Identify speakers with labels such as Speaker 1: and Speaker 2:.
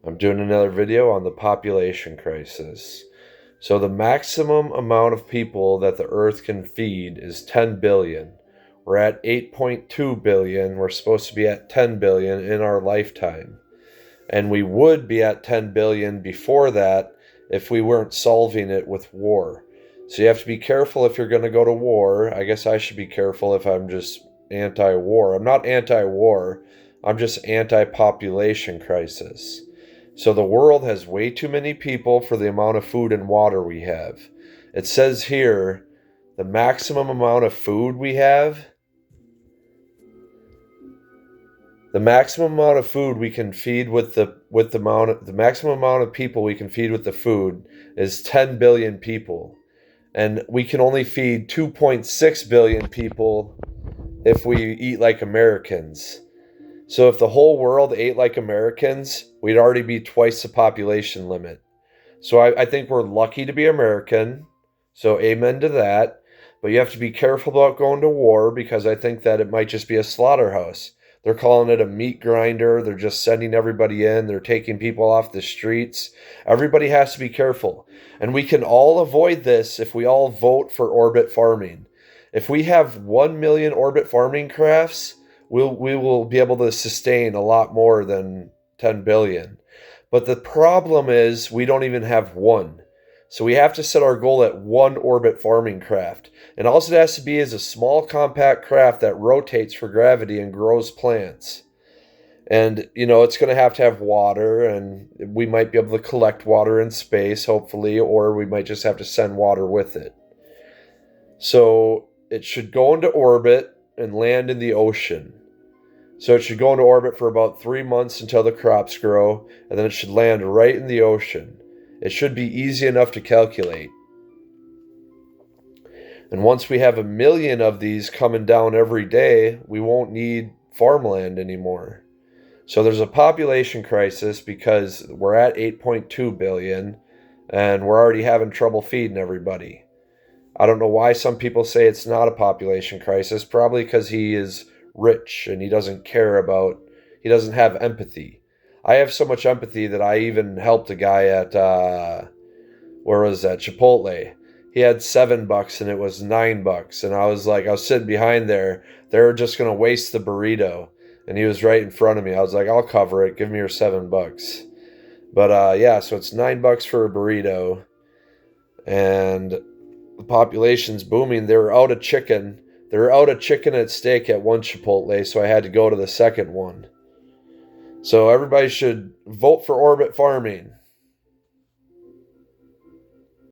Speaker 1: I'm doing another video on the population crisis. So the maximum amount of people that the Earth can feed is 10 billion. We're at 8.2 billion. We're supposed to be at 10 billion in our lifetime. And we would be at 10 billion before that if we weren't solving it with war. So you have to be careful if you're going to go to war. I guess I should be careful if I'm just anti-war. I'm not anti-war. I'm just anti-population crisis. So the world has way too many people for the amount of food and water we have. It says here the maximum amount of food we have, the maximum amount of food we can feed the maximum amount of people we can feed with the food is 10 billion people. And we can only feed 2.6 billion people if we eat like Americans. So if the whole world ate like Americans, we'd already be twice the population limit. So I think we're lucky to be American. So amen to that. But you have to be careful about going to war because I think that it might just be a slaughterhouse. They're calling it a meat grinder. They're just sending everybody in. They're taking people off the streets. Everybody has to be careful. And we can all avoid this if we all vote for orbit farming. If we have 1 million orbit farming crafts, we will be able to sustain a lot more than 10 billion. But the problem is we don't even have one. So we have to set our goal at one orbit farming craft. And all it has to be is a small compact craft that rotates for gravity and grows plants. And, it's going to have water, and we might be able to collect water in space, hopefully, or we might just have to send water with it. So it should go into orbit and land in the ocean. So it should go into orbit for about 3 months until the crops grow, and then it should land right in the ocean. It should be easy enough to calculate. And once we have 1 million of these coming down every day, we won't need farmland anymore. So there's a population crisis because we're at 8.2 billion and we're already having trouble feeding everybody. I don't know why some people say it's not a population crisis, probably because he is rich and he doesn't have empathy. I have so much empathy that I even helped a guy at, where was that? Chipotle. He had $7 and it was $9. And I was sitting behind there. They were just going to waste the burrito. And he was right in front of me. I was like, I'll cover it. Give me your $7. But yeah, so it's $9 for a burrito. And the population's booming. They were out of chicken. They were out of chicken and steak at one Chipotle, so I had to go to the second one. So everybody should vote for orbit farming.